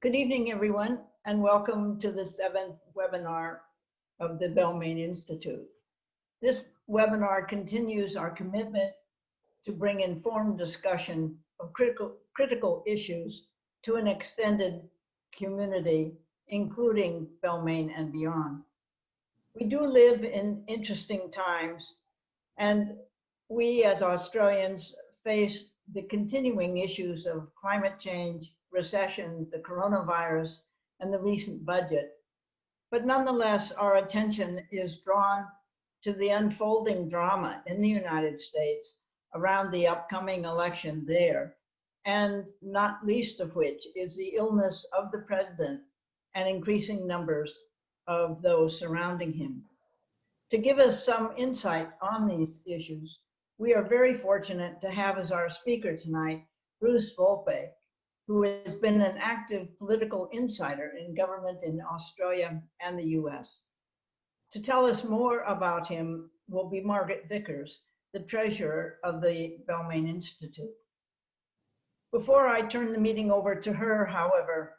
Good evening, everyone, and welcome to the 7th webinar of the Balmain Institute. This webinar continues our commitment to bring informed discussion of critical issues to an extended community, including Balmain and beyond. We do live in interesting times, and we as Australians face the continuing issues of climate change, recession, the coronavirus, and the recent budget. But nonetheless, our attention is drawn to the unfolding drama in the United States around the upcoming election there, and not least of which is the illness of the president and increasing numbers of those surrounding him. To give us some insight on these issues, we are very fortunate to have as our speaker tonight, Bruce Wolpe, who has been an active political insider in government in Australia and the US. To tell us more about him will be Margaret Vickers, the treasurer of the Balmain Institute. Before I turn the meeting over to her, however,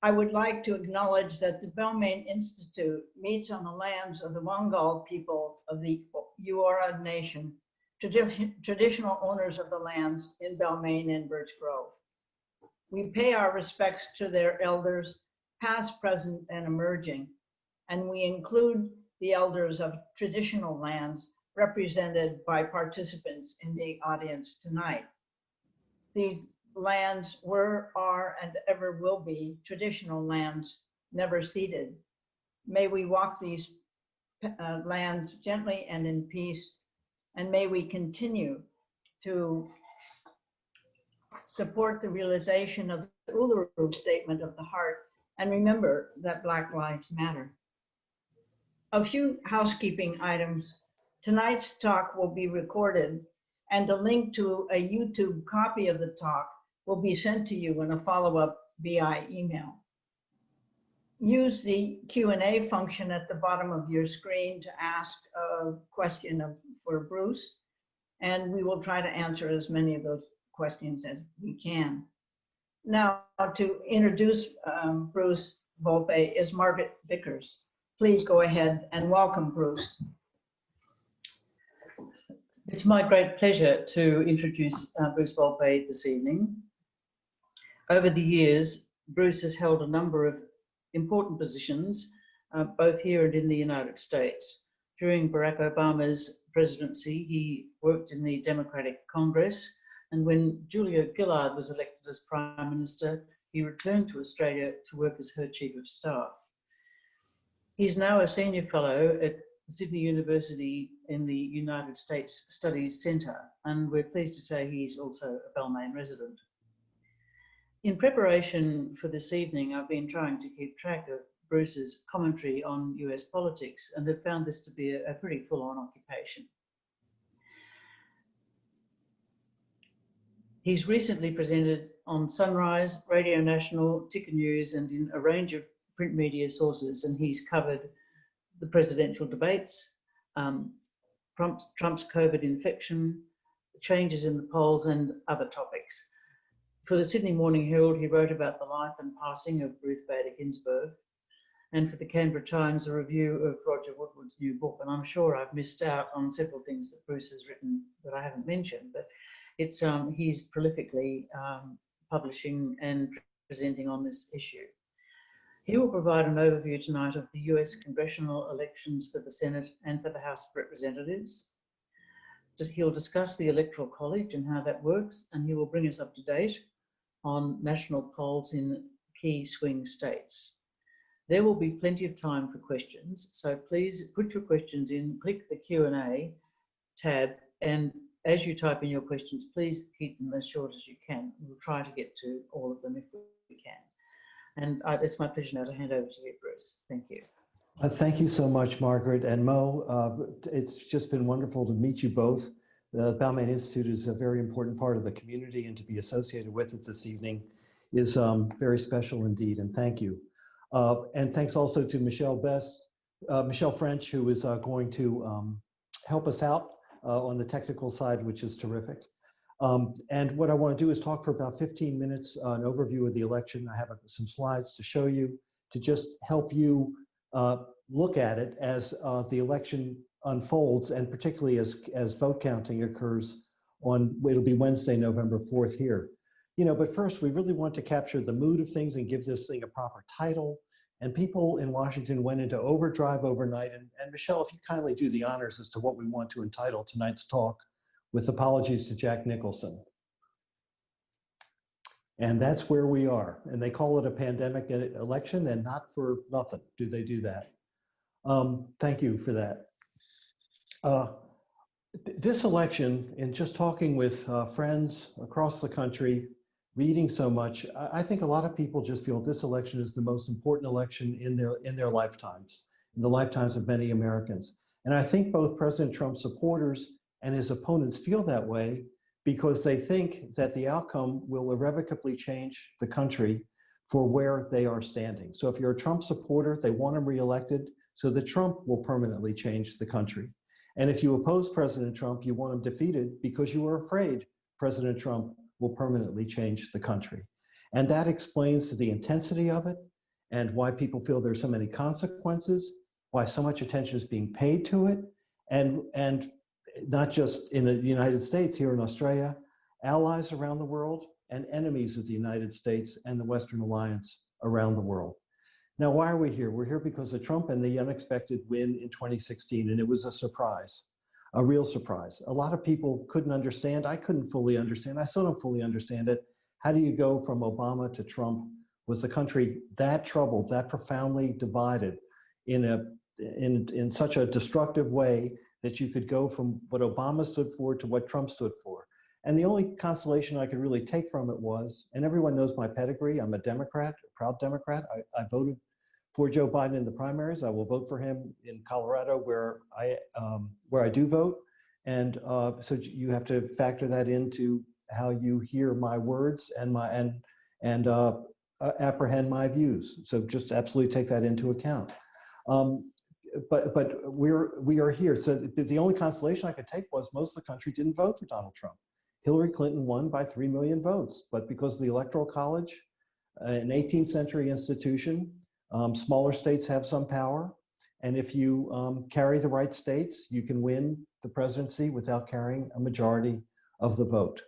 I would like to acknowledge that the Balmain Institute meets on the lands of the Wangal people of the Eora Nation, traditional owners of the lands in Balmain and Birch Grove. We pay our respects to their elders, past, present, and emerging, and we include the elders of traditional lands represented by participants in the audience tonight. These lands were, are, and ever will be traditional lands, never ceded. May we walk these lands gently and in peace, and may we continue to support the realization of the Uluru Statement of the Heart and remember that Black Lives Matter. A few housekeeping items. Tonight's talk will be recorded, and a link to a YouTube copy of the talk will be sent to you in a follow-up via email. Use the Q&A function at the bottom of your screen to ask a question for Bruce, and we will try to answer as many of those questions as we can. Now, to introduce Bruce Wolpe is Margaret Vickers. Please go ahead and welcome Bruce. It's my great pleasure to introduce Bruce Wolpe this evening. Over the years, Bruce has held a number of important positions, both here and in the United States. During Barack Obama's presidency, he worked in the Democratic Congress, and when Julia Gillard was elected as Prime Minister, he returned to Australia to work as her Chief of Staff. He's now a Senior Fellow at Sydney University in the United States Studies Centre, and we're pleased to say he's also a Balmain resident. In preparation for this evening, I've been trying to keep track of Bruce's commentary on US politics and have found this to be a pretty full-on occupation. He's recently presented on Sunrise, Radio National, Ticker News, and in a range of print media sources, and he's covered the presidential debates, Trump's COVID infection, changes in the polls, and other topics. For the Sydney Morning Herald, he wrote about the life and passing of Ruth Bader Ginsburg, and for the Canberra Times, a review of Roger Woodward's new book. And I'm sure I've missed out on several things that Bruce has written that I haven't mentioned, but it's he's prolifically publishing and presenting on this issue. He will provide an overview tonight of the US congressional elections for the Senate and for the House of Representatives. He'll discuss the Electoral College and how that works, and he will bring us up to date on national polls in key swing states. There will be plenty of time for questions, so please put your questions in, click the Q&A tab, and as you type in your questions, please keep them as short as you can. We'll try to get to all of them if we can. And it's my pleasure now to hand over to you, Bruce. Thank you. Thank you so much, Margaret and Mo. It's just been wonderful to meet you both. The Balmain Institute is a very important part of the community, and to be associated with it this evening is very special indeed, and thank you. And thanks also to Michelle French, who is going to help us out on the technical side, which is terrific. And what I want to do is talk for about 15 minutes, an overview of the election. I have some slides to show you to just help you look at it as the election unfolds, and particularly as vote counting occurs it'll be Wednesday, November 4th here. But first, we really want to capture the mood of things and give this thing a proper title. And people in Washington went into overdrive overnight. And Michelle, if you kindly do the honors as to what we want to entitle tonight's talk, with apologies to Jack Nicholson. And that's where we are. And they call it a pandemic election, and not for nothing do they do that. Thank you for that. This election, in just talking with friends across the country, reading so much, I think a lot of people just feel this election is the most important election in their lifetimes, in the lifetimes of many Americans. And I think both President Trump's supporters and his opponents feel that way because they think that the outcome will irrevocably change the country for where they are standing. So if you're a Trump supporter, they want him reelected so that Trump will permanently change the country. And if you oppose President Trump, you want him defeated because you are afraid President Trump will permanently change the country. And that explains the intensity of it and why people feel there's so many consequences, why so much attention is being paid to it, and not just in the United States, here in Australia, allies around the world, and enemies of the United States and the Western alliance around the world. Now, why are we here? We're here because of Trump and the unexpected win in 2016, and it was a surprise, a real surprise. A lot of people couldn't understand. I couldn't fully understand. I still don't fully understand it. How do you go from Obama to Trump? Was the country that troubled, that profoundly divided in such a destructive way that you could go from what Obama stood for to what Trump stood for? And the only consolation I could really take from it was, and everyone knows my pedigree, I'm a Democrat, a proud Democrat. I voted for Joe Biden in the primaries. I will vote for him in Colorado, where I do vote. And so you have to factor that into how you hear my words and apprehend my views. So just absolutely take that into account. But we are here. So the only consolation I could take was most of the country didn't vote for Donald Trump. Hillary Clinton won by 3 million votes, but because the Electoral College, an 18th century institution, smaller states have some power. And if you carry the right states, you can win the presidency without carrying a majority of the vote.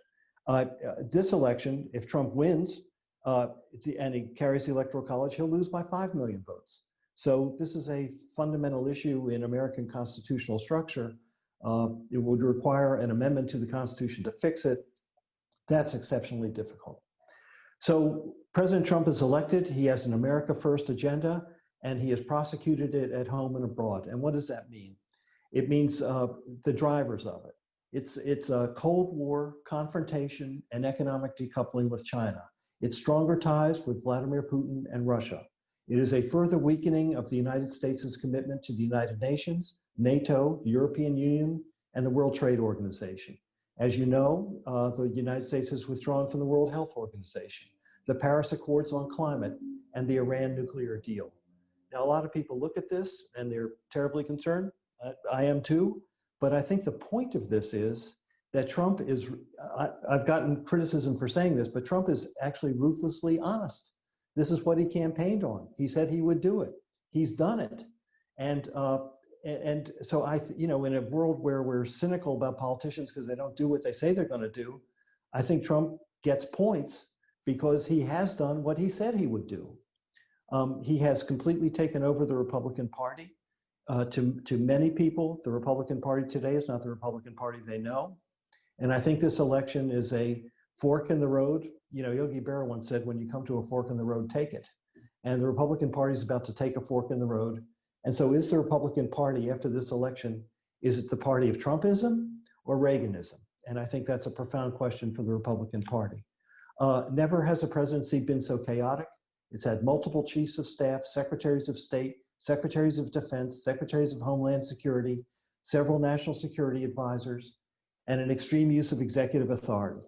This election, if Trump wins and he carries the Electoral College, he'll lose by 5 million votes. So this is a fundamental issue in American constitutional structure. It would require an amendment to the Constitution to fix it. That's exceptionally difficult. So President Trump is elected. He has an America First agenda, and he has prosecuted it at home and abroad. And what does that mean? It means the drivers of it. It's a Cold War confrontation and economic decoupling with China. It's stronger ties with Vladimir Putin and Russia. It is a further weakening of the United States' commitment to the United Nations, NATO, the European Union, and the World Trade Organization. As you know, the United States has withdrawn from the World Health Organization, the Paris Accords on climate, and the Iran nuclear deal. Now, a lot of people look at this and they're terribly concerned. I am too. But I think the point of this is that Trump is, I've gotten criticism for saying this, but Trump is actually ruthlessly honest. This is what he campaigned on. He said he would do it. He's done it. And so in a world where we're cynical about politicians because they don't do what they say they're going to do, I think Trump gets points because he has done what he said he would do. He has completely taken over the Republican Party. To many people, the Republican Party today is not the Republican Party they know. And I think this election is a fork in the road. Yogi Berra once said, when you come to a fork in the road, take it. And the Republican Party is about to take a fork in the road. And so is the Republican Party after this election, is it the party of Trumpism or Reaganism? And I think that's a profound question for the Republican Party. Never has a presidency been so chaotic. It's had multiple chiefs of staff, secretaries of state, secretaries of defense, secretaries of Homeland Security, several national security advisors, and an extreme use of executive authority.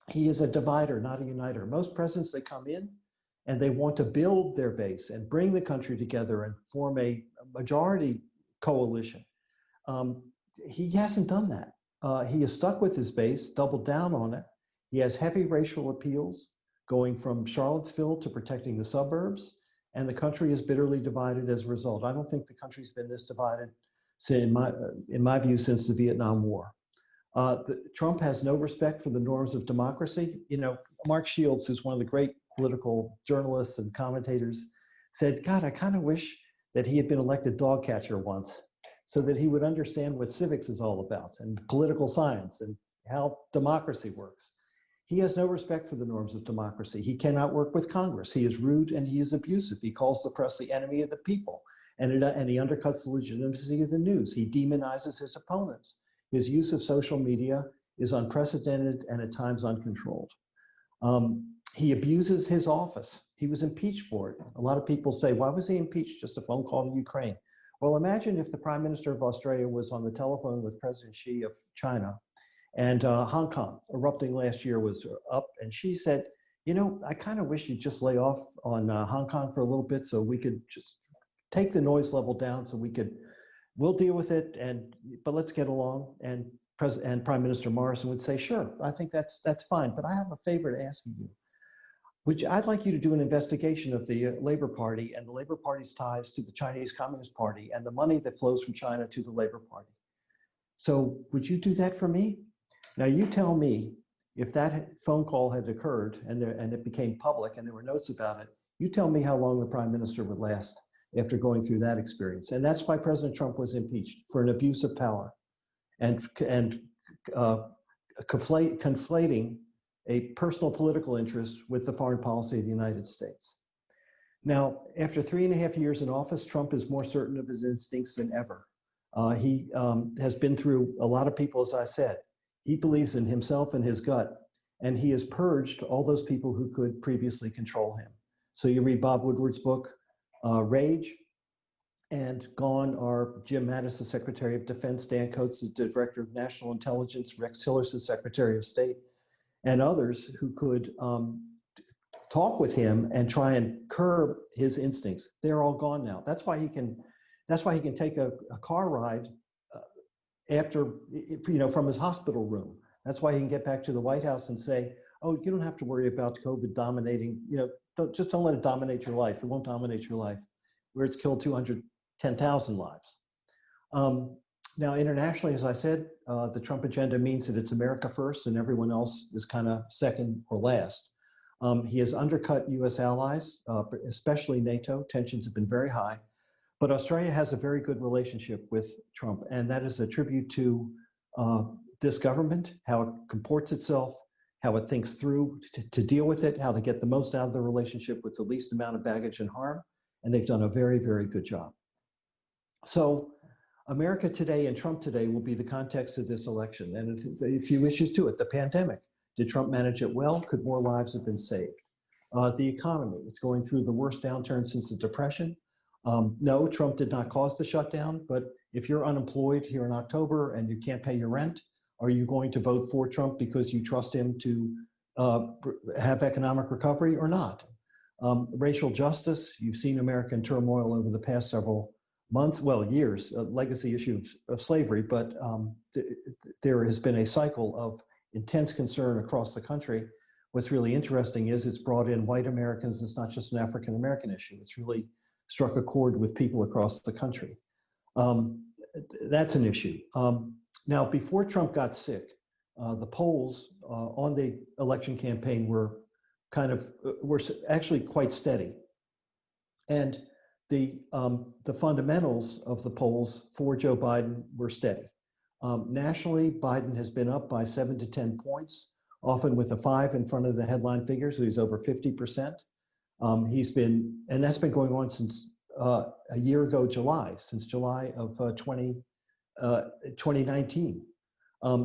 He is a divider, not a uniter. Most presidents, they come in and they want to build their base and bring the country together and form a majority coalition. He hasn't done that. he is stuck with his base, doubled down on it. He has heavy racial appeals going from Charlottesville to protecting the suburbs, and the country is bitterly divided as a result. I don't think the country's been this divided, in my view, since the Vietnam War. Trump has no respect for the norms of democracy. You know, Mark Shields, who's one of the great political journalists and commentators, said, God, I kind of wish that he had been elected dog catcher once so that he would understand what civics is all about and political science and how democracy works. He has no respect for the norms of democracy. He cannot work with Congress. He is rude and he is abusive. He calls the press the enemy of the people, and he undercuts the legitimacy of the news. He demonizes his opponents. His use of social media is unprecedented and at times uncontrolled. He abuses his office. He was impeached for it. A lot of people say, why was he impeached? Just a phone call to Ukraine. Well, imagine if the Prime Minister of Australia was on the telephone with President Xi of China, and Hong Kong erupting last year was up, and she said, you know, I kind of wish you'd just lay off on Hong Kong for a little bit so we could just take the noise level down so we'll deal with it, but let's get along. And Prime Minister Morrison would say, sure, I think that's fine, but I have a favor to ask you. I'd like you to do an investigation of the Labor Party and the Labor Party's ties to the Chinese Communist Party and the money that flows from China to the Labor Party. So would you do that for me? Now you tell me, if that phone call had occurred and it became public and there were notes about it, you tell me how long the Prime Minister would last after going through that experience. And that's why President Trump was impeached, for an abuse of power and conflating a personal political interest with the foreign policy of the United States. Now, after 3.5 years in office, Trump is more certain of his instincts than ever. He has been through a lot of people, as I said. He believes in himself and his gut, and he has purged all those people who could previously control him. So you read Bob Woodward's book, Rage, and gone are Jim Mattis, the Secretary of Defense, Dan Coates, the Director of National Intelligence, Rex Tillerson, Secretary of State, and others who could talk with him and try and curb his instincts. They're all gone now. That's why he can take a car ride from his hospital room. That's why he can get back to the White House and say, oh, you don't have to worry about COVID dominating, don't let it dominate your life. It won't dominate your life, where it's killed 210,000 lives. Now, internationally, as I said, the Trump agenda means that it's America first and everyone else is kind of second or last. He has undercut US allies, especially NATO. Tensions have been very high. But Australia has a very good relationship with Trump, and that is a tribute to this government, how it comports itself, how it thinks through to deal with it, how to get the most out of the relationship with the least amount of baggage and harm. And they've done a very, very good job. So America today and Trump today will be the context of this election. And a few issues to it. The pandemic. Did Trump manage it well? Could more lives have been saved? The economy. It's going through the worst downturn since the Depression. No, Trump did not cause the shutdown, but if you're unemployed here in October and you can't pay your rent, are you going to vote for Trump because you trust him to have economic recovery or not? Racial justice, you've seen American turmoil over the past several months, years, a legacy issue of slavery, but there has been a cycle of intense concern across the country. What's really interesting is it's brought in white Americans. It's not just an African American issue. It's really struck a chord with people across the country. That's an issue. Now, before Trump got sick, the polls on the election campaign were actually quite steady. And the fundamentals of the polls for Joe Biden were steady. Nationally, Biden has been up by 7 to 10 points, often with a 5 in front of the headline figure, so he's over 50%. And that's been going on since a year ago, since July of 2019.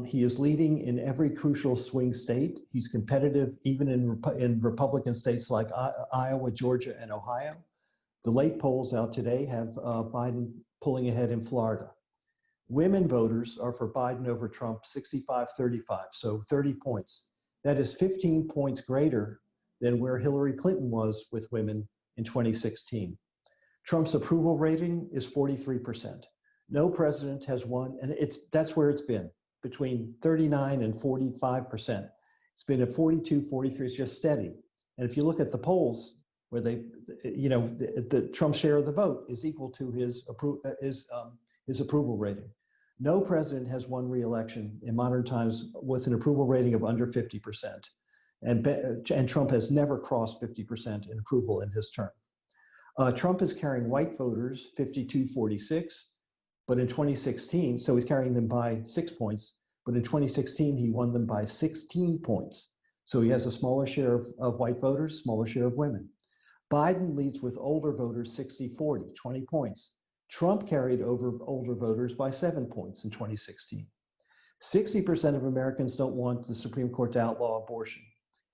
He is leading in every crucial swing state. He's competitive even in Republican states like Iowa, Georgia, and Ohio. The late polls out today have Biden pulling ahead in Florida. Women voters are for Biden over Trump 65-35, so 30 points. That is 15 points greater than where Hillary Clinton was with women in 2016. Trump's approval rating is 43%. No president has won, and that's where it's been. between 39 and 45%. It's been at 42, 43, it's just steady. And if you look at the polls where they, the Trump share of the vote is equal to his approval rating. No president has won re-election in modern times with an approval rating of under 50%. And Trump has never crossed 50% in approval in his term. Trump is carrying white voters 52-46, but in 2016, so he's carrying them by 6 points, but in 2016, he won them by 16 points. So he has a smaller share of white voters, smaller share of women. Biden leads with older voters 60-40, 20 points. Trump carried over older voters by 7 points in 2016. 60% of Americans don't want the Supreme Court to outlaw abortion.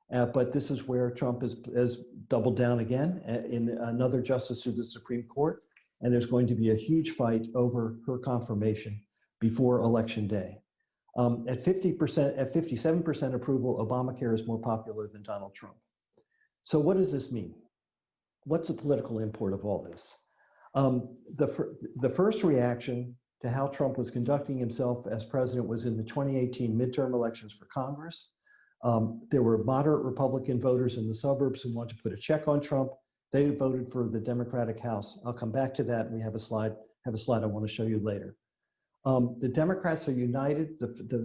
But this is where Trump has doubled down again in another justice to the Supreme Court. And there's going to be a huge fight over her confirmation before Election Day. At 50%, at 57% approval, Obamacare is more popular than Donald Trump. So what does this mean? What's the political import of all this? The first reaction to how Trump was conducting himself as president was in the 2018 midterm elections for Congress. There were moderate Republican voters in the suburbs who wanted to put a check on Trump. They voted for the Democratic House. I'll come back to that. We have a slide I want to show you later. The Democrats are united.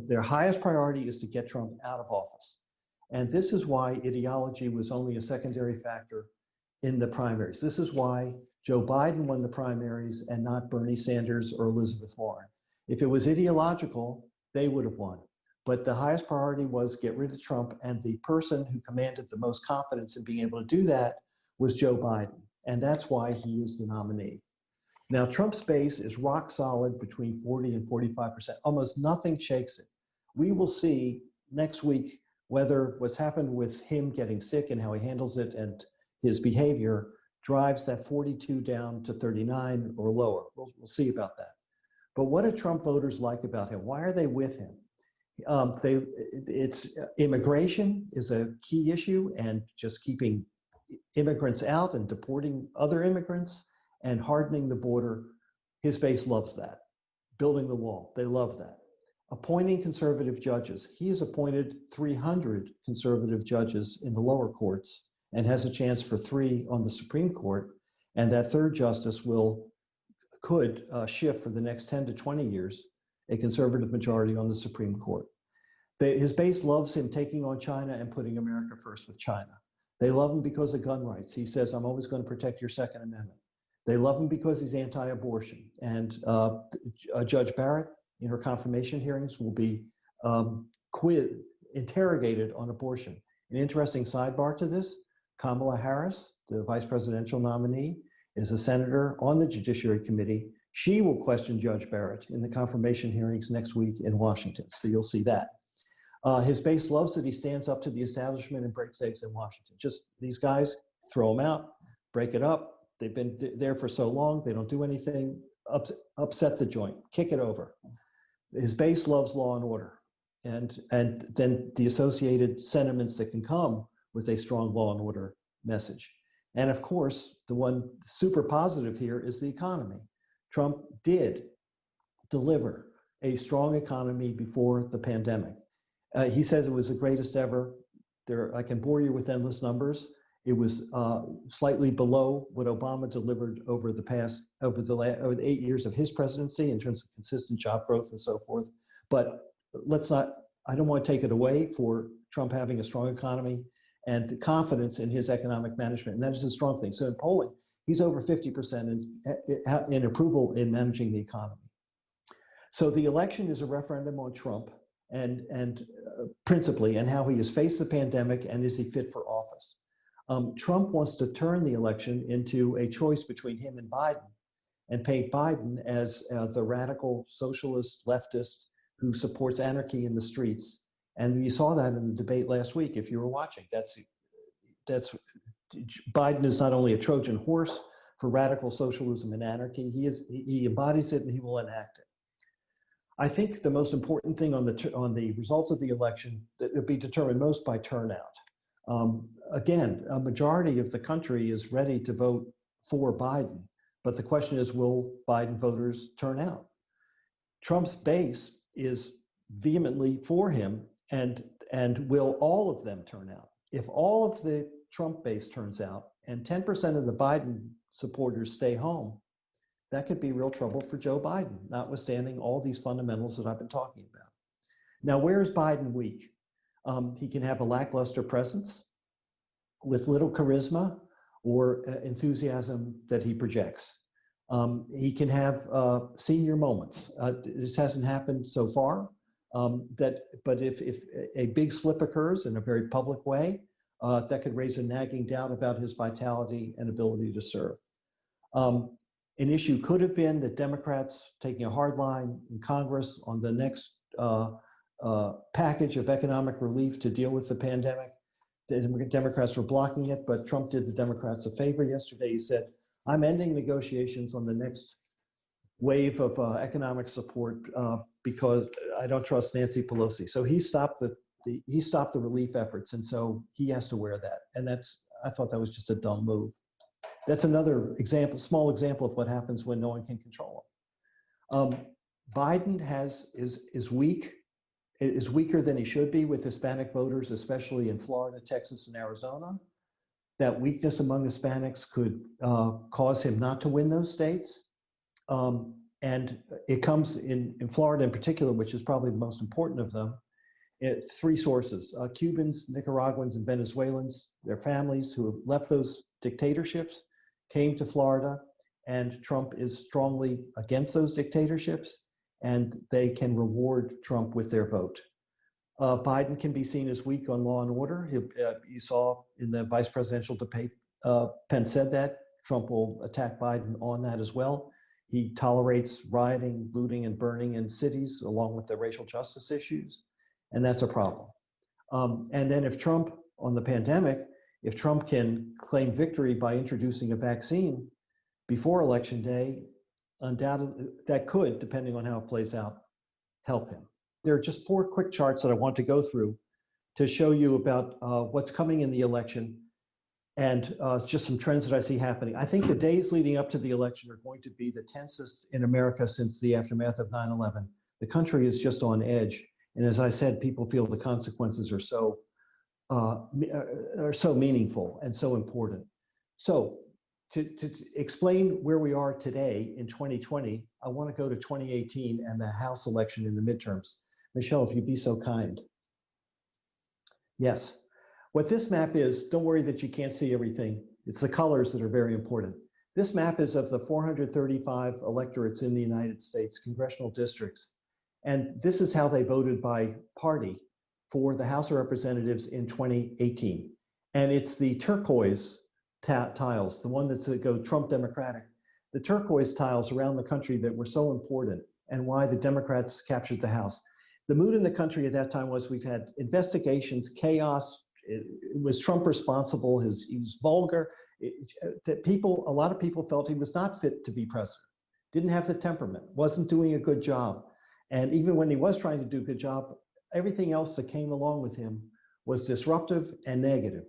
Their highest priority is to get Trump out of office. And this is why ideology was only a secondary factor in the primaries. This is why Joe Biden won the primaries and not Bernie Sanders or Elizabeth Warren. If it was ideological, they would have won. But the highest priority was get rid of Trump, and the person who commanded the most confidence in being able to do that was Joe Biden. And that's why he is the nominee. Now, Trump's base is rock solid between 40 and 45%. Almost nothing shakes it. We will see next week whether what's happened with him getting sick and how he handles it and his behavior drives that 42 down to 39 or lower. We'll see about that. But what do Trump voters like about him? Why are they with him? Immigration is a key issue, and just keeping immigrants out and deporting other immigrants and hardening the border. His base loves that. Building the wall, they love that. Appointing conservative judges. He has appointed 300 conservative judges in the lower courts and has a chance for 3 on the Supreme Court. And that third justice could shift for the next 10 to 20 years, a conservative majority on the Supreme Court. His base loves him taking on China and putting America first with China. They love him because of gun rights. He says, I'm always going to protect your Second Amendment. They love him because he's anti-abortion. And Judge Barrett, in her confirmation hearings, will be interrogated on abortion. An interesting sidebar to this, Kamala Harris, the vice presidential nominee, is a senator on the Judiciary Committee. She will question Judge Barrett in the confirmation hearings next week in Washington. So you'll see that. His base loves that he stands up to the establishment and breaks eggs in Washington. Just these guys, throw them out, break it up. They've been there for so long, they don't do anything, upset the joint, kick it over. His base loves law and order. And then the associated sentiments that can come with a strong law and order message. And of course, the one super positive here is the economy. Trump did deliver a strong economy before the pandemic. He says it was the greatest ever. I can bore you with endless numbers. It was slightly below what Obama delivered over the 8 years of his presidency in terms of consistent job growth and so forth. But I don't want to take it away for Trump having a strong economy and the confidence in his economic management. And that is a strong thing. So in polling, he's over 50% in approval in managing the economy. So the election is a referendum on Trump and principally, and how he has faced the pandemic and is he fit for office. Trump wants to turn the election into a choice between him and Biden and paint Biden as the radical socialist leftist who supports anarchy in the streets. And you saw that in the debate last week, if you were watching. Biden is not only a Trojan horse for radical socialism and anarchy, he embodies it and he will enact it. I think the most important thing on the results of the election that will be determined most by turnout. Again, a majority of the country is ready to vote for Biden, but the question is, will Biden voters turn out? Trump's base is vehemently for him, and will all of them turn out? If all of the Trump base turns out and 10% of the Biden supporters stay home, that could be real trouble for Joe Biden, notwithstanding all these fundamentals that I've been talking about. Now, where is Biden weak? He can have a lackluster presence with little charisma or enthusiasm that he projects. He can have senior moments. This hasn't happened so far, but if a big slip occurs in a very public way, that could raise a nagging doubt about his vitality and ability to serve. An issue could have been that Democrats taking a hard line in Congress on the next package of economic relief to deal with the pandemic. The Democrats were blocking it, but Trump did the Democrats a favor yesterday. He said, I'm ending negotiations on the next wave of economic support because I don't trust Nancy Pelosi. So he stopped the relief efforts, and so he has to wear that. And I thought that was just a dumb move. That's another example, small example of what happens when no one can control him. Biden is weaker than he should be with Hispanic voters, especially in Florida, Texas, and Arizona. That weakness among Hispanics could cause him not to win those states. And it comes in Florida in particular, which is probably the most important of them. It's three sources: Cubans, Nicaraguans, and Venezuelans, their families who have left those dictatorships, came to Florida, and Trump is strongly against those dictatorships, and they can reward Trump with their vote. Biden can be seen as weak on law and order. You saw in the vice presidential debate, Pence said that. Trump will attack Biden on that as well. He tolerates rioting, looting, and burning in cities, along with the racial justice issues, and that's a problem. And then if Trump, on the pandemic, if Trump can claim victory by introducing a vaccine before Election Day, undoubtedly that could, depending on how it plays out, help him. There are just 4 quick charts that I want to go through to show you about what's coming in the election and just some trends that I see happening. I think the days leading up to the election are going to be the tensest in America since the aftermath of 9/11. The country is just on edge. And as I said, people feel the consequences are so meaningful and so important. So to explain where we are today in 2020, I want to go to 2018 and the House election in the midterms. Michelle, if you'd be so kind. Yes. What this map is, don't worry that you can't see everything. It's the colors that are very important. This map is of the 435 electorates in the United States, congressional districts. And this is how they voted by party for the House of Representatives in 2018. And it's the turquoise tiles, the one that's go Trump Democratic, the turquoise tiles around the country that were so important and why the Democrats captured the House. The mood in the country at that time was we've had investigations, chaos. Was Trump responsible? He was vulgar. A lot of people felt he was not fit to be president, didn't have the temperament, wasn't doing a good job. And even when he was trying to do a good job, everything else that came along with him was disruptive and negative.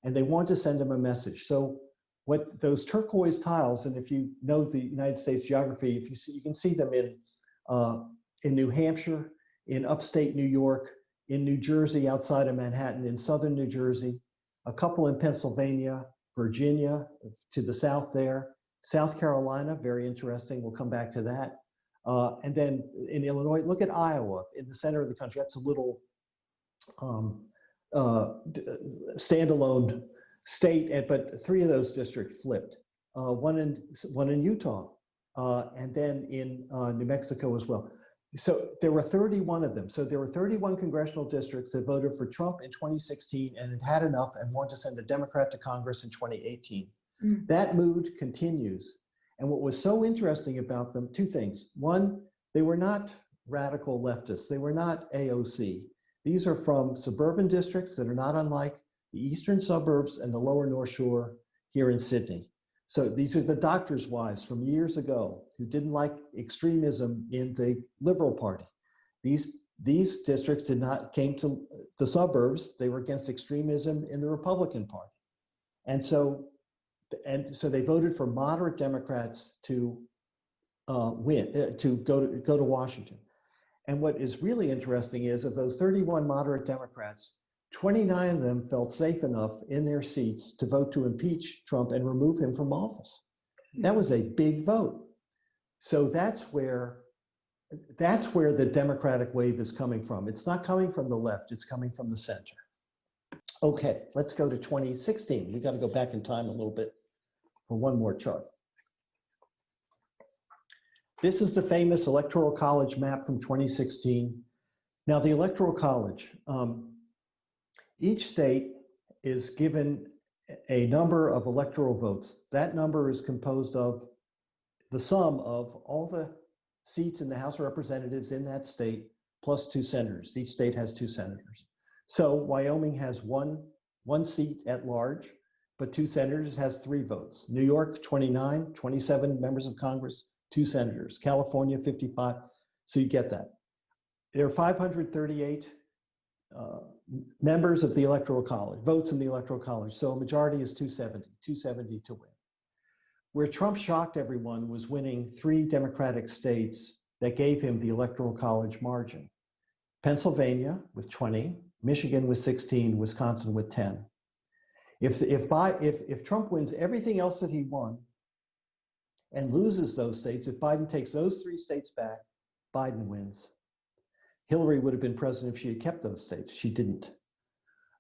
And they wanted to send him a message. So what those turquoise tiles, and if you know the United States geography, if you see, you can see them in New Hampshire, in upstate New York, in New Jersey outside of Manhattan, in southern New Jersey, a couple in Pennsylvania, Virginia to the south there, South Carolina, very interesting, we'll come back to that. And then in Illinois, look at Iowa in the center of the country. That's a little standalone state, but 3 of those districts flipped. One in Utah, and then in New Mexico as well. So there were 31 of them. So there were 31 congressional districts that voted for Trump in 2016 and had enough and wanted to send a Democrat to Congress in 2018. That mood continues. And what was so interesting about them, 2 things. One, they were not radical leftists. They were not AOC. These are from suburban districts that are not unlike the eastern suburbs and the lower North Shore here in Sydney. So these are the doctors' wives from years ago who didn't like extremism in the Liberal Party. These districts came to the suburbs. They were against extremism in the Republican Party. And so they voted for moderate Democrats to win, to go to Washington. And what is really interesting is of those 31 moderate Democrats, 29 of them felt safe enough in their seats to vote to impeach Trump and remove him from office. That was a big vote. So that's where the Democratic wave is coming from. It's not coming from the left, it's coming from the center. Okay, let's go to 2016. We got to go back in time a little bit for one more chart. This is the famous Electoral College Map from 2016. Now, the Electoral College, each state is given a number of electoral votes. That number is composed of the sum of all the seats in the House of Representatives in that state plus 2 senators. Each state has 2 senators. So Wyoming has one seat at large, but 2 senators, has 3 votes. New York, 29, 27 members of Congress, 2 senators. California, 55. So you get that. There are 538 members of the Electoral College, votes in the Electoral College. So a majority is 270 to win. Where Trump shocked everyone was winning 3 Democratic states that gave him the Electoral College margin. Pennsylvania with 20, Michigan with 16, Wisconsin with 10. If Trump wins everything else that he won and loses those states, if Biden takes those 3 states back, Biden wins. Hillary would have been president if she had kept those states. She didn't.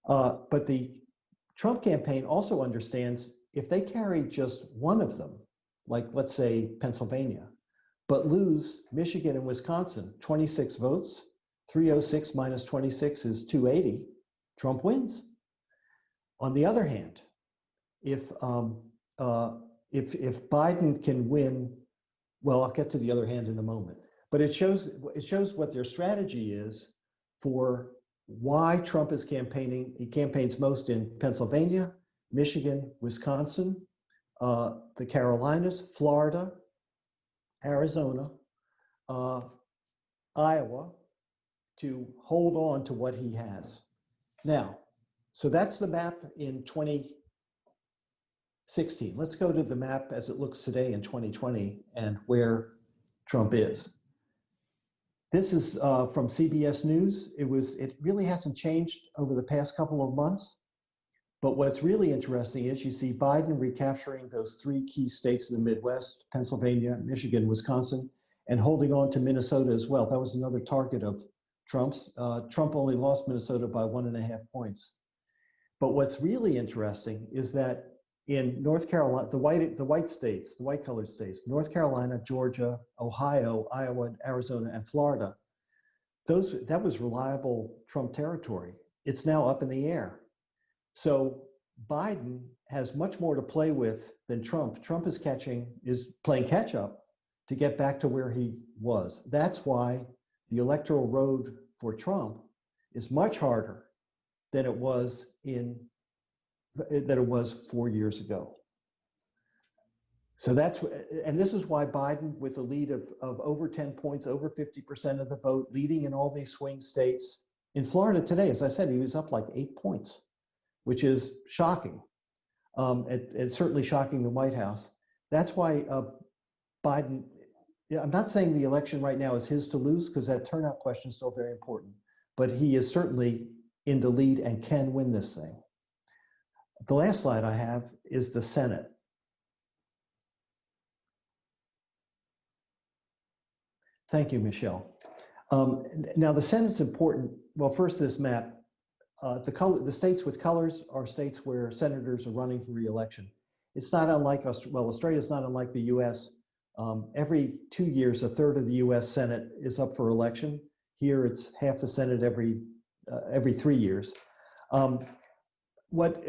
But the Trump campaign also understands if they carry just one of them, like let's say Pennsylvania, but lose Michigan and Wisconsin, 26 votes, 306 minus 26 is 280, Trump wins. On the other hand, if Biden can win, well, I'll get to the other hand in a moment, but it shows what their strategy is for why Trump is campaigning. He campaigns most in Pennsylvania, Michigan, Wisconsin, the Carolinas, Florida, Arizona, Iowa, to hold on to what he has. Now, so that's the map in 2016. Let's go to the map as it looks today in 2020 and where Trump is. This is from CBS News. It really hasn't changed over the past couple of months. But what's really interesting is you see Biden recapturing those 3 key states in the Midwest, Pennsylvania, Michigan, Wisconsin, and holding on to Minnesota as well. That was another target of Trump's. Trump only lost Minnesota by 1.5 points. But what's really interesting is that in North Carolina, the white states, the white colored states, North Carolina, Georgia, Ohio, Iowa, Arizona, and Florida, that was reliable Trump territory. It's now up in the air. So Biden has much more to play with than Trump. Trump is playing catch up to get back to where he was. That's why the electoral road for Trump is much harder than it was 4 years ago. So and this is why Biden, with a lead of over 10 points, over 50% of the vote, leading in all these swing states. In Florida today, as I said, he was up like 8 points, which is shocking, and certainly shocking the White House. That's why Biden, I'm not saying the election right now is his to lose, because that turnout question is still very important, but he is certainly in the lead and can win this thing. The last slide I have is the Senate. Thank you, Michelle. Now the Senate's important. Well, first, this map. The states with colors are states where senators are running for re-election. It's not unlike, Australia is not unlike the US. Every 2 years, 1/3 of the US Senate is up for election. Here, it's half the Senate every 3 years. What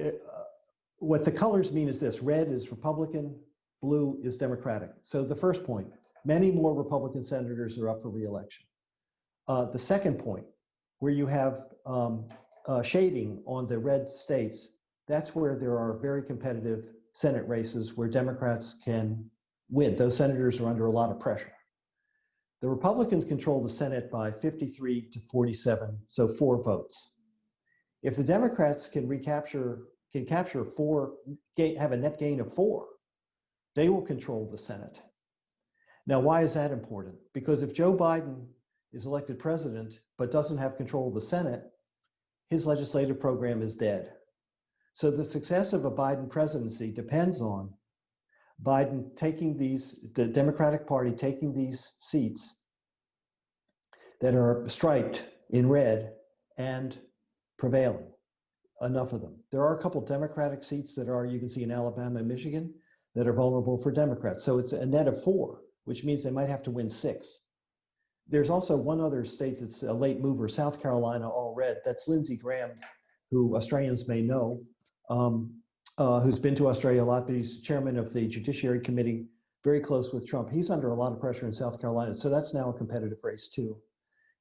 the colors mean is this: red is Republican, blue is Democratic. So the first point, many more Republican senators are up for re-election. The second point, where you have shading on the red states, that's where there are very competitive Senate races where Democrats can win. Those senators are under a lot of pressure. The Republicans control the Senate by 53 to 47, so 4 votes. If the Democrats can capture 4, have a net gain of 4, they will control the Senate. Now, why is that important? Because if Joe Biden is elected president but doesn't have control of the Senate, his legislative program is dead. So the success of a Biden presidency depends on Biden taking the Democratic Party taking these seats that are striped in red and prevailing, enough of them. There are a couple Democratic seats that are, you can see in Alabama and Michigan, that are vulnerable for Democrats. So it's a net of 4, which means they might have to win 6. There's also one other state that's a late mover, South Carolina, all red. That's Lindsey Graham, who Australians may know, who's been to Australia a lot, but he's chairman of the Judiciary Committee, very close with Trump. He's under a lot of pressure in South Carolina, so that's now a competitive race too.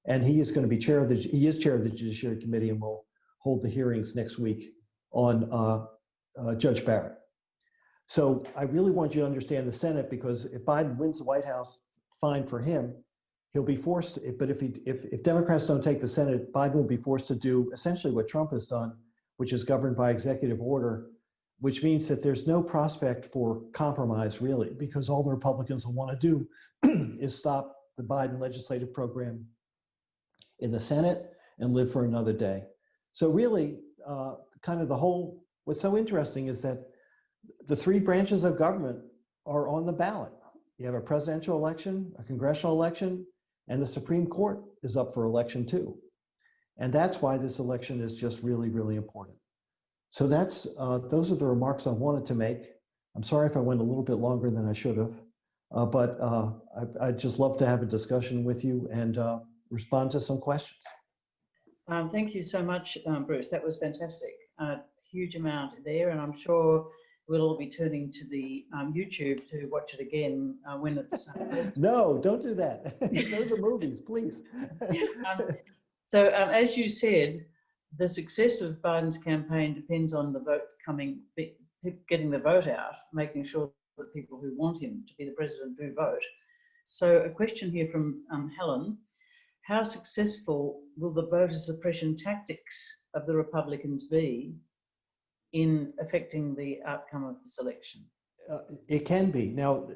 And he is going to be chair of the Judiciary Committee and will hold the hearings next week on Judge Barrett. So I really want you to understand the Senate, because if Biden wins the White House, fine for him. He'll be forced, but if Democrats don't take the Senate, Biden will be forced to do essentially what Trump has done, which is governed by executive order, which means that there's no prospect for compromise, really, because all the Republicans will want to do is stop the Biden legislative program in the Senate and live for another day. So really, what's so interesting is that the 3 branches of government are on the ballot. You have a presidential election, a congressional election, and the Supreme Court is up for election too. And that's why this election is just really, really important. So those are the remarks I wanted to make. I'm sorry if I went a little bit longer than I should have, but I'd just love to have a discussion with you and respond to some questions. Thank you so much, Bruce. That was fantastic. Huge amount there, and I'm sure we'll all be turning to the YouTube to watch it again when it's posted. No, don't do that. Go to the movies, please. So as you said, the success of Biden's campaign depends on the vote getting the vote out, making sure that people who want him to be the president do vote. So a question here from Helen. How successful will the voter suppression tactics of the Republicans be in affecting the outcome of this election? It can be. Now,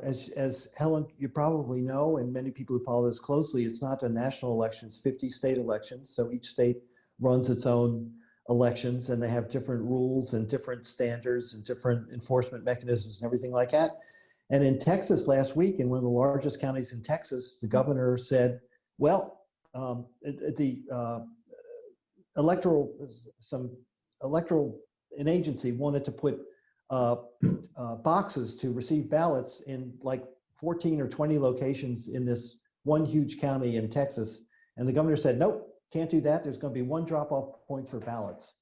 as Helen, you probably know, and many people who follow this closely, it's not a national election, it's 50 state elections. So each state runs its own elections, and they have different rules and different standards and different enforcement mechanisms and everything like that. And in Texas last week, in one of the largest counties in Texas, the governor said, well, an agency wanted to put boxes to receive ballots in like 14 or 20 locations in this one huge county in Texas. And the governor said, nope, can't do that. There's going to be one drop-off point for ballots.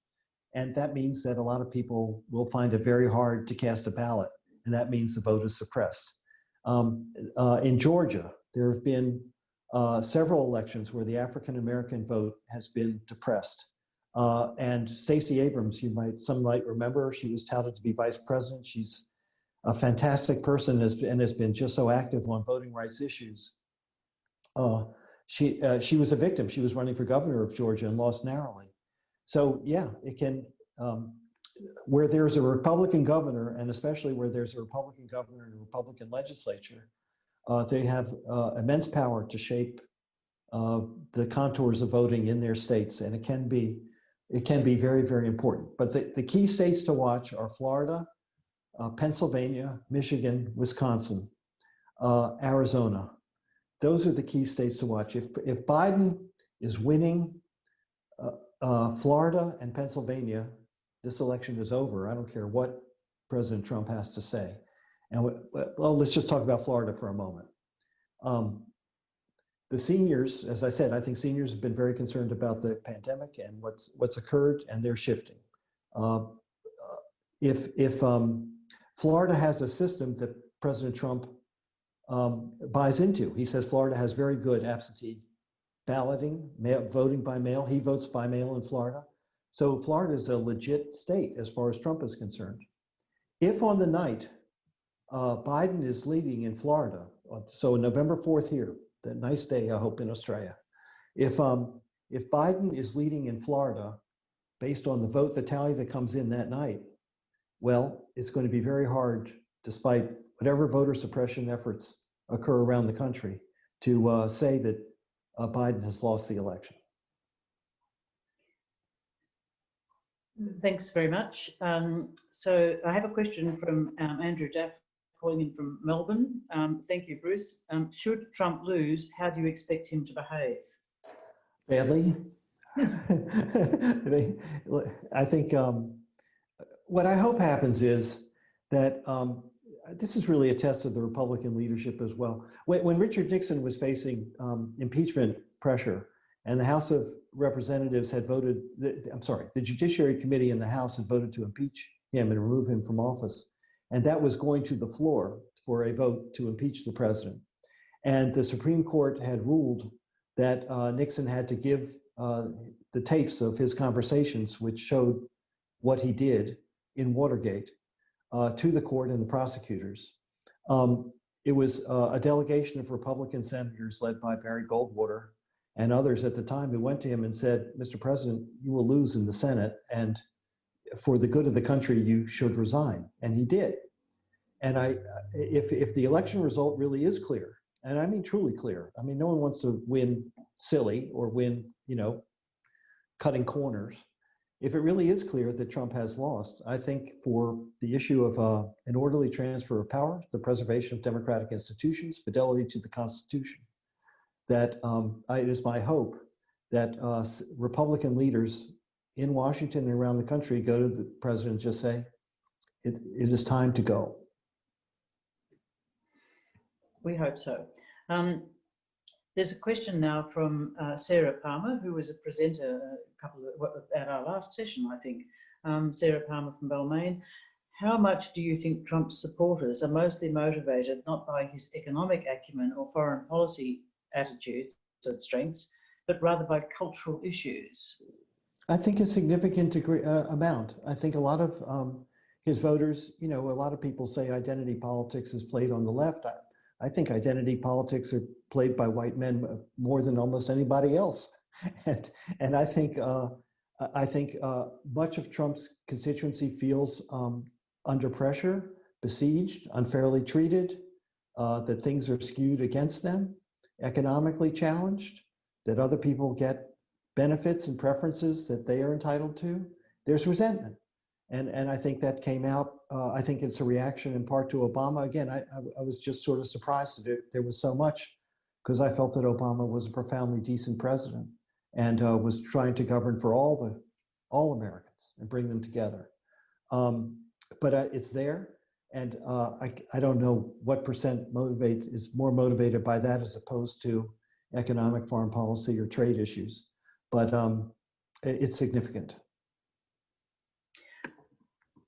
And that means that a lot of people will find it very hard to cast a ballot. And that means the vote is suppressed. In Georgia, there have been several elections where the African-American vote has been depressed. And Stacey Abrams, some might remember, she was touted to be vice president. She's a fantastic person and has been just so active on voting rights issues. She was a victim. She was running for governor of Georgia and lost narrowly. So yeah, it can, where there's a Republican governor, and especially where there's a Republican governor and a Republican legislature, they have immense power to shape the contours of voting in their states, and it can be very, very important. But the key states to watch are Florida, Pennsylvania, Michigan, Wisconsin, Arizona. Those are the key states to watch. If Biden is winning Florida and Pennsylvania, this election is over. I don't care what President Trump has to say. And well, let's just talk about Florida for a moment. The seniors, as I said, I think seniors have been very concerned about the pandemic and what's occurred, and they're shifting. If Florida has a system that President Trump buys into, he says Florida has very good absentee balloting, voting by mail. He votes by mail in Florida. So Florida is a legit state as far as Trump is concerned. If on the night Biden is leading in Florida, so November 4th here, that nice day, I hope, in Australia. If Biden is leading in Florida, based on the tally that comes in that night, well, it's going to be very hard, despite whatever voter suppression efforts occur around the country, to say that Biden has lost the election. Thanks very much. So I have a question from Andrew Daff, calling in from Melbourne. Thank you, Bruce. Should Trump lose, how do you expect him to behave? Badly. I think what I hope happens is that this is really a test of the Republican leadership as well. When Richard Nixon was facing impeachment pressure and the House of Representatives had voted, the Judiciary Committee in the House had voted to impeach him and remove him from office. And that was going to the floor for a vote to impeach the president. And the Supreme Court had ruled that Nixon had to give the tapes of his conversations, which showed what he did in Watergate, to the court and the prosecutors. It was a delegation of Republican senators led by Barry Goldwater and others at the time who went to him and said, Mr. President, you will lose in the Senate, and for the good of the country, you should resign. And he did. And if the election result really is clear, and I mean truly clear, I mean, no one wants to win silly or win, cutting corners. If it really is clear that Trump has lost, I think for the issue of an orderly transfer of power, the preservation of democratic institutions, fidelity to the Constitution, that it is my hope that Republican leaders in Washington and around the country go to the president and just say, it is time to go. We hope so. There's a question now from Sarah Palmer, who was a presenter at our last session, I think. Sarah Palmer from Balmain. How much do you think Trump's supporters are mostly motivated not by his economic acumen or foreign policy attitudes and strengths, but rather by cultural issues? I think a significant amount. I think a lot of his voters, a lot of people say identity politics is played on the left. I think identity politics are played by white men more than almost anybody else, and I think much of Trump's constituency feels under pressure, besieged, unfairly treated, that things are skewed against them, economically challenged, that other people get benefits and preferences that they are entitled to. There's resentment. And I think that came out, I think it's a reaction in part to Obama. Again, I was just sort of surprised that there was so much, because I felt that Obama was a profoundly decent president and was trying to govern for all Americans and bring them together. But it's there. And I don't know what percent is more motivated by that as opposed to economic, foreign policy, or trade issues. But it's significant.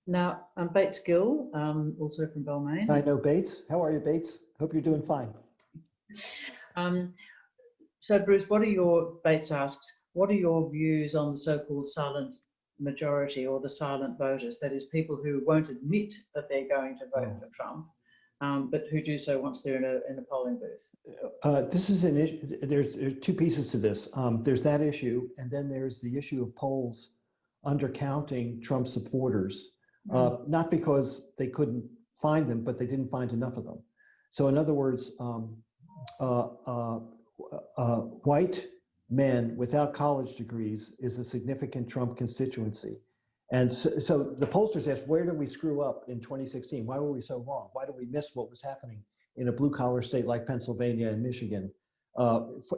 Now, Bates Gill, also from Balmain. I know Bates. How are you, Bates? Hope you're doing fine. So, Bruce, Bates asks, what are your views on the so-called silent majority, or the silent voters? That is, people who won't admit that they're going to vote for Trump, but who do so once they're in a polling booth. This is an issue. There's two pieces to this. There's that issue, and then there's the issue of polls undercounting Trump supporters. Not because they couldn't find them, but they didn't find enough of them. So in other words, white men without college degrees is a significant Trump constituency. And so the pollsters asked, where did we screw up in 2016? Why were we so wrong? Why did we miss what was happening in a blue collar state like Pennsylvania and Michigan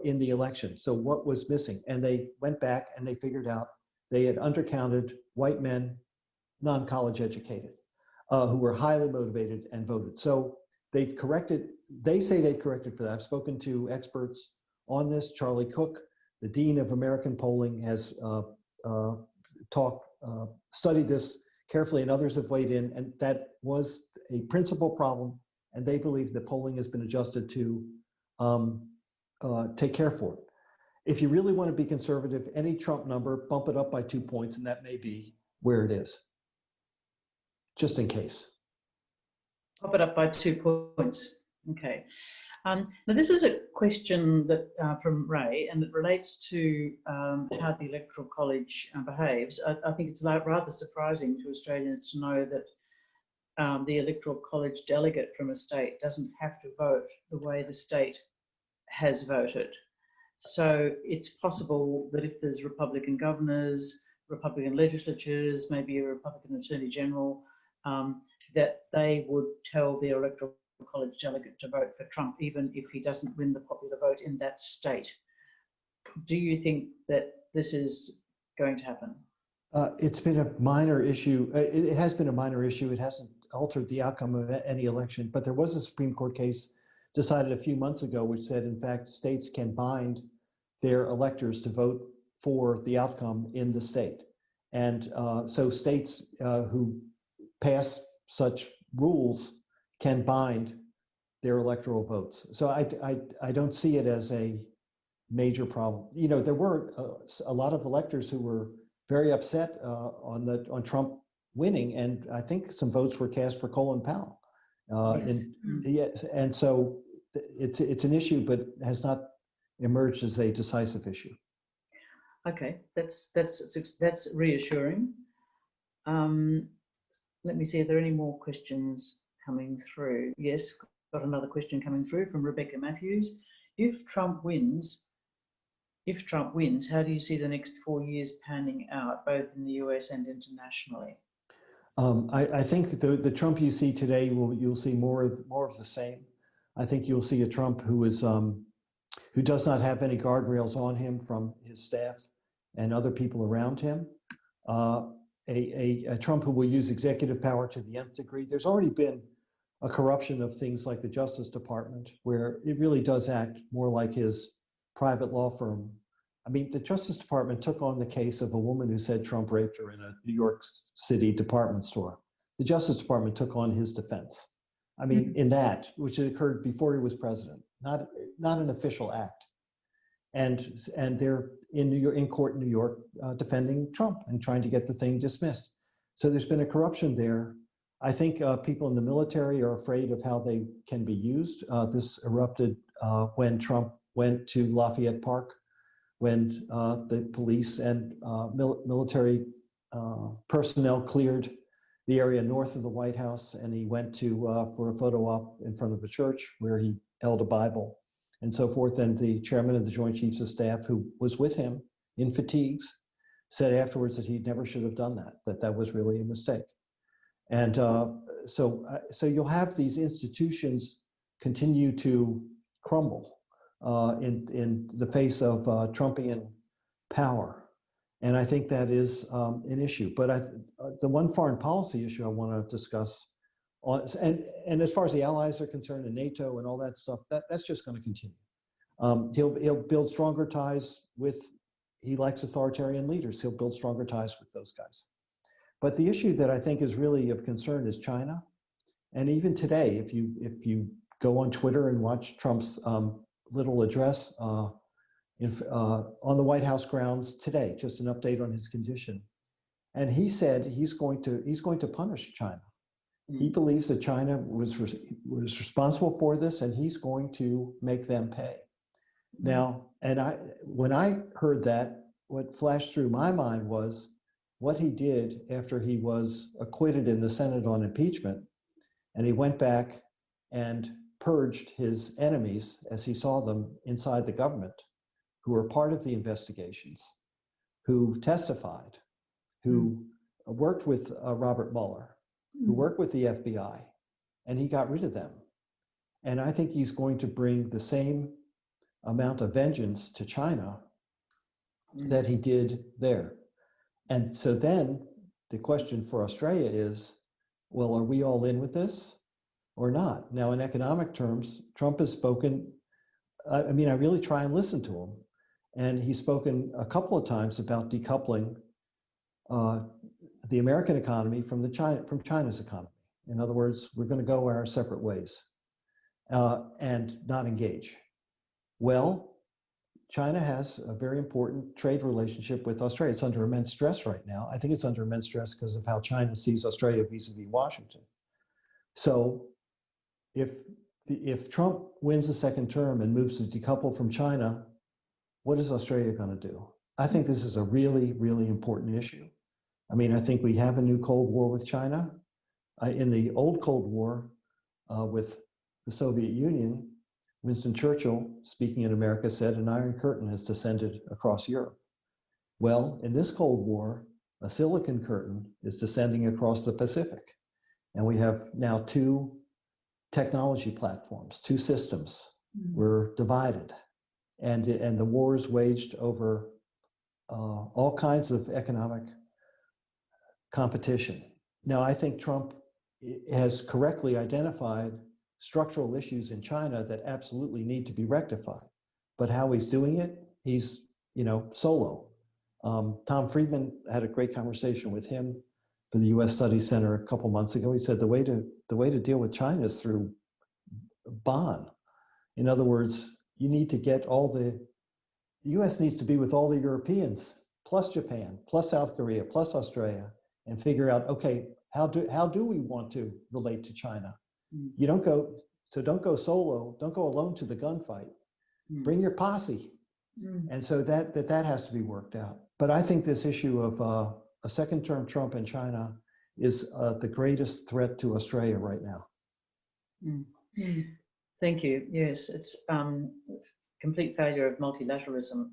in the election? So what was missing? And they went back and they figured out they had undercounted white men, non-college educated, who were highly motivated and voted. So they say they've corrected for that. I've spoken to experts on this. Charlie Cook, the Dean of American Polling, has studied this carefully, and others have weighed in, and that was a principal problem, and they believe that polling has been adjusted to take care for it. If you really want to be conservative, any Trump number, bump it up by 2 points, and that may be where it is. Just in case. Pop it up by 2 points. Okay. Now this is a question that from Ray, and it relates to how the Electoral College behaves. I think it's rather surprising to Australians to know that the Electoral College delegate from a state doesn't have to vote the way the state has voted. So it's possible that if there's Republican governors, Republican legislatures, maybe a Republican Attorney General, that they would tell the Electoral College delegate to vote for Trump, even if he doesn't win the popular vote in that state. Do you think that this is going to happen? It's been a minor issue. It has been a minor issue. It hasn't altered the outcome of any election, but there was a Supreme Court case decided a few months ago which said, in fact, states can bind their electors to vote for the outcome in the state. And so states who pass such rules can bind their electoral votes. So I don't see it as a major problem. You know, there were a lot of electors who were very upset on Trump winning, and I think some votes were cast for Colin Powell. Yes. And so it's an issue, but has not emerged as a decisive issue. Okay, that's reassuring. Let me see, are there any more questions coming through? Yes, got another question coming through from Rebecca Matthews. If Trump wins, how do you see the next 4 years panning out, both in the US and internationally? I think the Trump you see today, you'll see more of the same. I think you'll see a Trump who does not have any guardrails on him from his staff and other people around him. A Trump who will use executive power to the nth degree. There's already been a corruption of things like the Justice Department, where it really does act more like his private law firm. I mean, the Justice Department took on the case of a woman who said Trump raped her in a New York City department store. The Justice Department took on his defense. I mean, in that, which occurred before he was president, not an official act. And they're in court in New York defending Trump and trying to get the thing dismissed. So there's been a corruption there. I think people in the military are afraid of how they can be used. This erupted when Trump went to Lafayette Park, when the police and military personnel cleared the area north of the White House, and he went for a photo op in front of a church where he held a Bible and so forth. And the chairman of the Joint Chiefs of Staff, who was with him in fatigues, said afterwards that he never should have done that, that was really a mistake. And so you'll have these institutions continue to crumble in the face of Trumpian power. And I think that is an issue. But the one foreign policy issue I want to discuss, and as far as the allies are concerned, and NATO and all that stuff, that's just going to continue. He'll build stronger ties he likes authoritarian leaders. He'll build stronger ties with those guys. But the issue that I think is really of concern is China. And even today, if you go on Twitter and watch Trump's little address on the White House grounds today, just an update on his condition. And he said he's going to punish China. He believes that China was responsible for this, and he's going to make them pay. Now, when I heard that, what flashed through my mind was what he did after he was acquitted in the Senate on impeachment, and he went back and purged his enemies as he saw them inside the government, who were part of the investigations, who testified, who worked with Robert Mueller, who worked with the FBI, and he got rid of them. And I think he's going to bring the same amount of vengeance to China that he did there. And so then the question for Australia is, well, are we all in with this or not? Now, in economic terms, Trump has spoken, I mean, I really try and listen to him. And he's spoken a couple of times about decoupling the American economy from China's economy. In other words, we're going to go our separate ways and not engage. Well, China has a very important trade relationship with Australia. It's under immense stress right now. I think it's under immense stress because of how China sees Australia vis-a-vis Washington. So if Trump wins the second term and moves to decouple from China, what is Australia going to do? I think this is a really, really important issue. I mean, I think we have a new Cold War with China. In the old Cold War with the Soviet Union, Winston Churchill, speaking in America, said an iron curtain has descended across Europe. Well, in this Cold War, a silicon curtain is descending across the Pacific. And we have now two technology platforms, two systems. We're divided. And the war is waged over all kinds of economic competition. Now, I think Trump has correctly identified structural issues in China that absolutely need to be rectified. But how he's doing it, he's, solo. Tom Friedman had a great conversation with him for the U.S. Studies Center a couple months ago. He said the way to deal with China is through Bonn. In other words, you need to get the U.S. needs to be with all the Europeans, plus Japan, plus South Korea, plus Australia, and figure out, okay, how do we want to relate to China? You don't go solo, don't go alone to the gunfight. Bring your posse. And so that has to be worked out. But I think this issue of a second-term Trump in China is the greatest threat to Australia right now. Thank you. Yes, it's complete failure of multilateralism.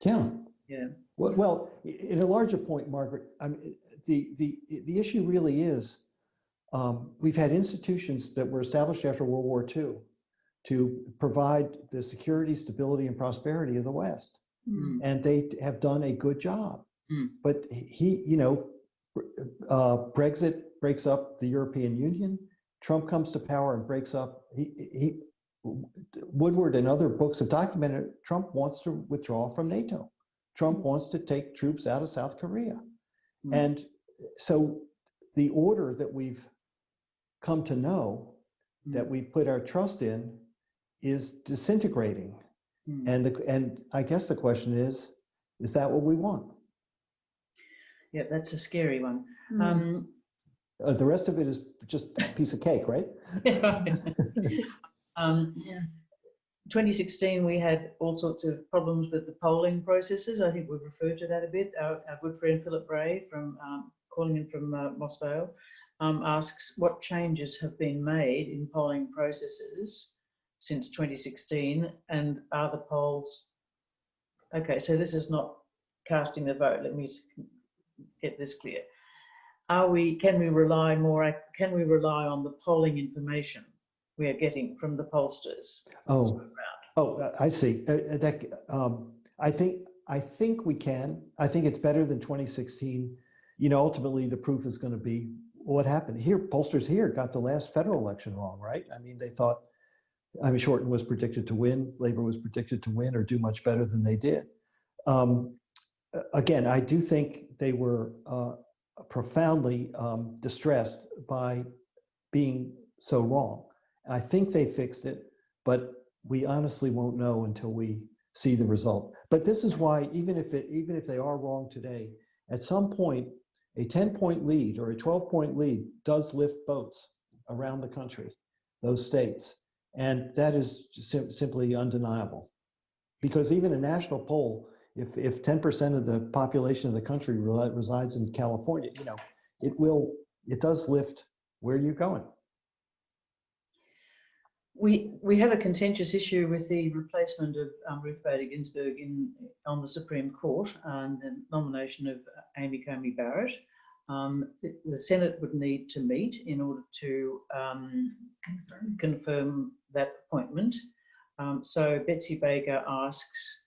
Yeah. Yeah. Well, in a larger point, Margaret, I mean, the issue really is we've had institutions that were established after World War II to provide the security, stability, and prosperity of the West. And they have done a good job. But Brexit breaks up the European Union. Trump comes to power and breaks up. Woodward and other books have documented Trump wants to withdraw from NATO. Trump wants to take troops out of South Korea. And so the order that we've come to know, that we put our trust in, is disintegrating. And I guess the question is that what we want? Yeah, that's a scary one. The rest of it is just a piece of cake, right? 2016, we had all sorts of problems with the polling processes. I think we've referred to that a bit. Our good friend Philip Bray, from calling in from Moscow, asks what changes have been made in polling processes since 2016, and are the polls... Okay, so this is not casting the vote. Let me get this clear. Can we rely on the polling information we are getting from the pollsters? I see. I think we can. I think it's better than 2016. Ultimately the proof is going to be what happened here. Pollsters here got the last federal election wrong, right? I mean, they thought, Shorten was predicted to win, Labor was predicted to win or do much better than they did. Again, I do think they were profoundly distressed by being so wrong. I think they fixed it, but we honestly won't know until we see the result. But this is why, even if they are wrong today, at some point, a 10-point lead or a 12-point lead does lift votes around the country, those states. And that is simply undeniable. Because even a national poll, if 10% of the population of the country resides in California, it does lift where you're going. We have a contentious issue with the replacement of Ruth Bader Ginsburg on the Supreme Court and the nomination of Amy Coney Barrett. The Senate would need to meet in order to confirm that appointment. So Betsy Baker asks,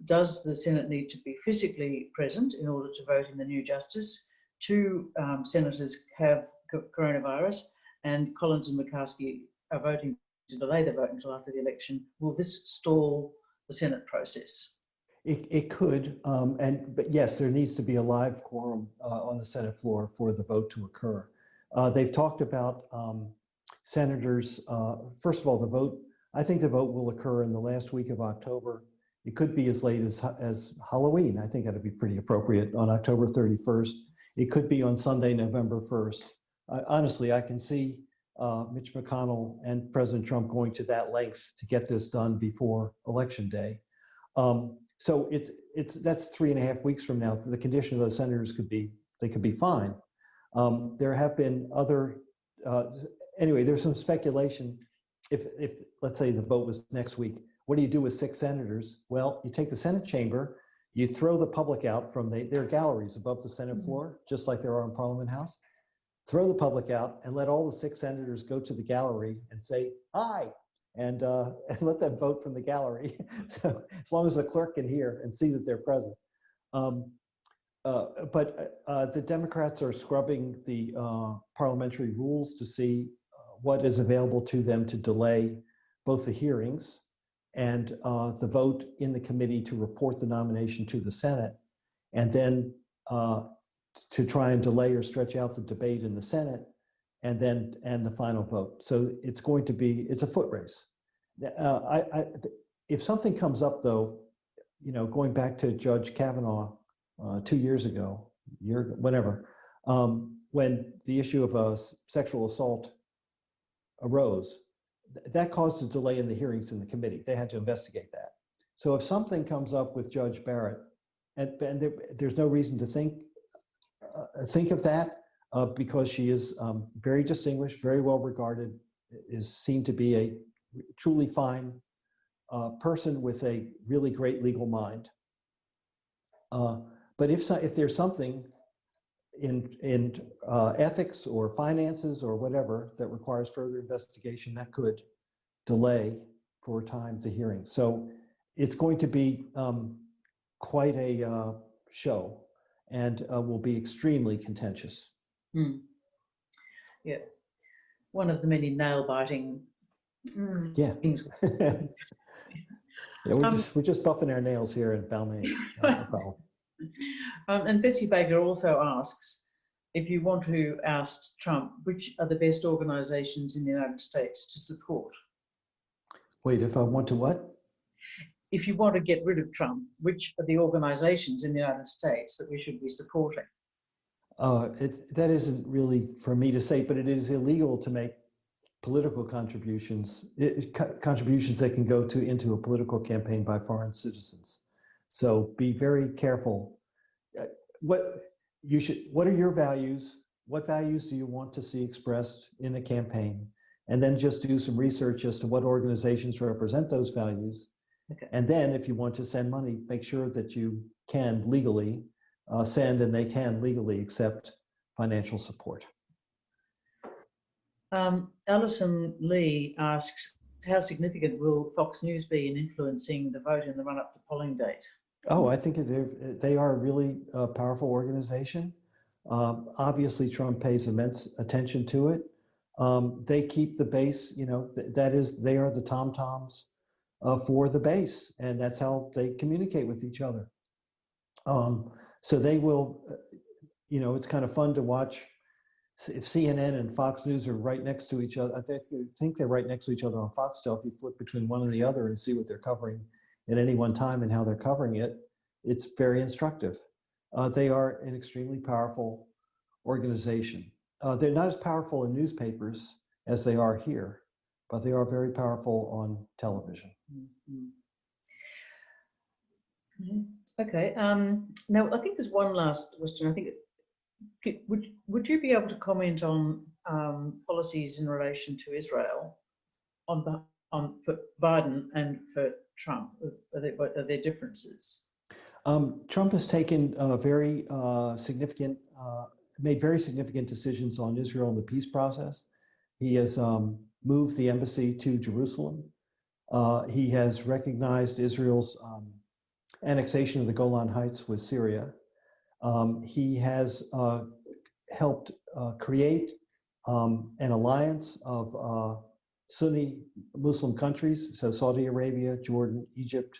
does the Senate need to be physically present in order to vote in the new justice? Two senators have coronavirus, and Collins and McCaskey are voting to delay the vote until after the election. Will this stall the Senate process? It could, but yes, there needs to be a live quorum on the Senate floor for the vote to occur. They've talked about senators. First of all, I think the vote will occur in the last week of October. It could be as late as Halloween. I think that'd be pretty appropriate, on October 31st. It could be on Sunday, November 1st. Honestly, I can see Mitch McConnell and President Trump going to that length to get this done before Election Day. So that's 3.5 weeks from now. The condition of those senators could be fine. There have been other, anyway, there's some speculation if let's say the vote was next week, what do you do with 6 senators? Well, you take the Senate chamber, you throw the public out from there are galleries above the Senate floor, just like there are in Parliament House. Throw the public out and let all the 6 senators go to the gallery and say, "Hi," and let them vote from the gallery. So as long as the clerk can hear and see that they're present. But the Democrats are scrubbing the parliamentary rules to see what is available to them to delay both the hearings and the vote in the committee to report the nomination to the Senate, and then to try and delay or stretch out the debate in the Senate, and the final vote. So it's going to be, it's a foot race. If something comes up though, going back to Judge Kavanaugh 2 years ago, when the issue of sexual assault arose, that caused a delay in the hearings in the committee. They had to investigate that. So if something comes up with Judge Barrett, and there's no reason to think of that because she is very distinguished, very well regarded, is seen to be a truly fine person with a really great legal mind. But if there's something in ethics or finances or whatever that requires further investigation, that could delay for a time the hearing. So it's going to be quite a show, and will be extremely contentious. Yeah, one of the many nail-biting things. Yeah, we're just buffing our nails here in Balmain. No problem. And Betsy Baker also asks, if you want to oust Trump, which are the best organizations in the United States to support? Wait, if I want to what? If you want to get rid of Trump, which are the organizations in the United States that we should be supporting? That isn't really for me to say, but it is illegal to make political contributions, contributions that can go into a political campaign by foreign citizens. So be very careful. What are your values? What values do you want to see expressed in a campaign? And then just do some research as to what organizations represent those values. Okay. And then if you want to send money, make sure that you can legally send, and they can legally accept financial support. Alison Lee asks, how significant will Fox News be in influencing the vote in the run-up to polling date? Oh, I think they are a really powerful organization. Obviously, Trump pays immense attention to it. They keep the base, they are the tom-toms for the base, and that's how they communicate with each other. So they will, it's kind of fun to watch. If CNN and Fox News are right next to each other, I think they're right next to each other on Foxtel. If you flip between one and the other and see what they're covering at any one time and how they're covering it, it's very instructive. They are an extremely powerful organization. They're not as powerful in newspapers as they are here, but they are very powerful on television. Okay. Now, I think there's one last question. I think would you be able to comment on policies in relation to Israel for Biden and for Trump? Are there differences? Trump has taken made very significant decisions on Israel and the peace process. He has moved the embassy to Jerusalem. He has recognized Israel's annexation of the Golan Heights with Syria. He has helped create an alliance of Sunni Muslim countries, so Saudi Arabia, Jordan, Egypt,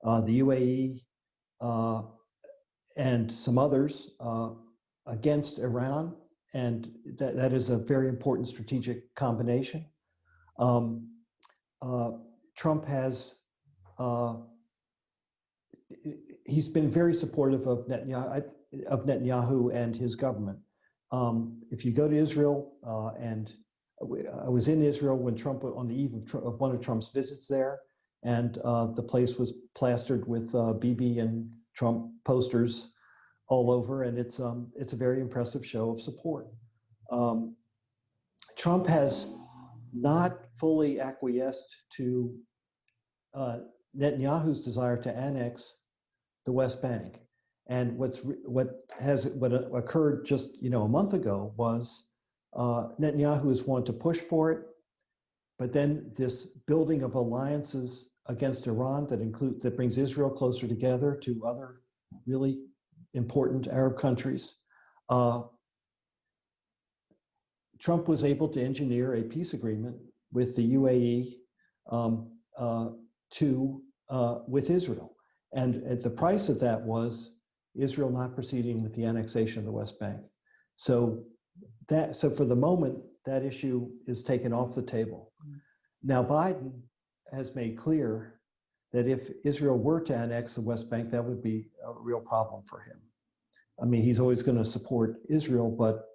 the UAE, and some others against Iran, and that is a very important strategic combination. Trump has he's been very supportive of Netanyahu and his government. If you go to Israel, and I was in Israel when Trump, on the eve of one of Trump's visits there, and the place was plastered with Bibi and Trump posters all over, and it's a very impressive show of support. Trump has not fully acquiesced to Netanyahu's desire to annex the West Bank. And what occurred just a month ago was Netanyahu has wanted to push for it, but then this building of alliances against Iran that brings Israel closer together to other really important Arab countries. Trump was able to engineer a peace agreement with the UAE with Israel. And at the price of that was Israel not proceeding with the annexation of the West Bank. So for the moment, that issue is taken off the table. Now, Biden has made clear that if Israel were to annex the West Bank, that would be a real problem for him. I mean, he's always going to support Israel, but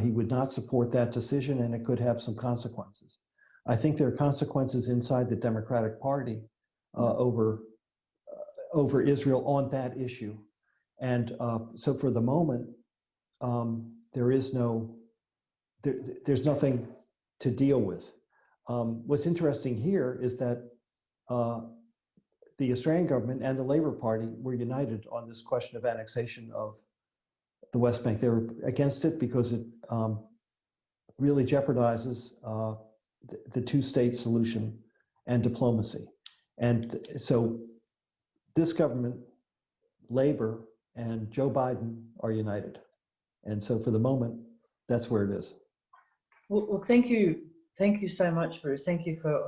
he would not support that decision, and it could have some consequences. I think there are consequences inside the Democratic Party over Israel on that issue. And so for the moment, there's nothing to deal with. What's interesting here is that the Australian government and the Labour Party were united on this question of annexation of the West Bank. They were against it because it really jeopardizes the two-state solution and diplomacy. And so this government, Labour, and Joe Biden are united. And so for the moment, that's where it is. Well, thank you. Thank you so much, Bruce. Thank you for,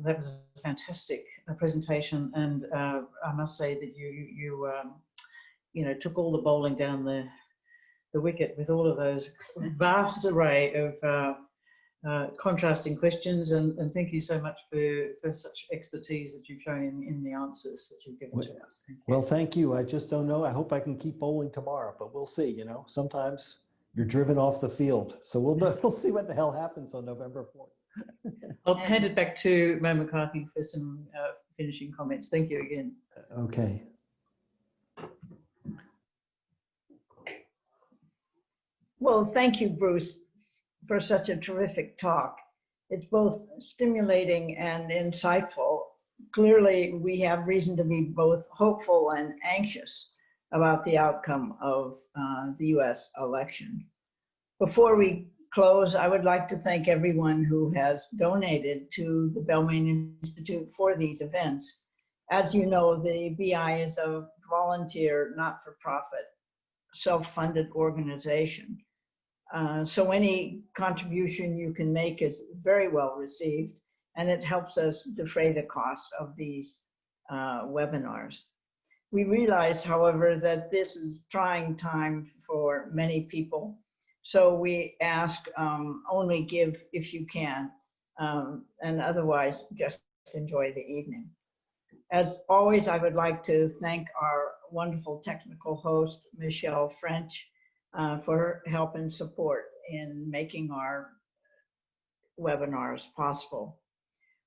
that was a fantastic presentation. And I must say that you took all the bowling down the wicket with all of those vast array of contrasting questions. And thank you so much for such expertise that you've shown in the answers that you've given to us. Thank you. Well, thank you. I just don't know. I hope I can keep bowling tomorrow, but we'll see. Sometimes you're driven off the field. So we'll see what the hell happens on November 4th. I'll hand it back to Mo McCarthy for some finishing comments. Thank you again. Okay. Well, thank you, Bruce, for such a terrific talk. It's both stimulating and insightful. Clearly, we have reason to be both hopeful and anxious about the outcome of the US election. Before we close, I would like to thank everyone who has donated to the Balmain Institute for these events. As you know, the BI is a volunteer, not-for-profit, self-funded organization. So any contribution you can make is very well received, and it helps us defray the costs of these webinars. We realize, however, that this is trying time for many people. So we ask only give if you can, and otherwise just enjoy the evening. As always, I would like to thank our wonderful technical host, Michelle French, for her help and support in making our webinars possible.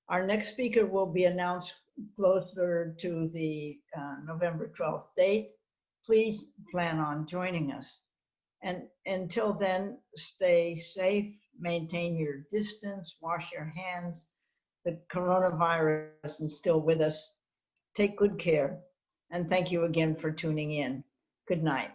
Our next speaker will be announced closer to the November 12th date. Please plan on joining us. And until then, stay safe, maintain your distance, wash your hands. The coronavirus is still with us. Take good care. And thank you again for tuning in. Good night.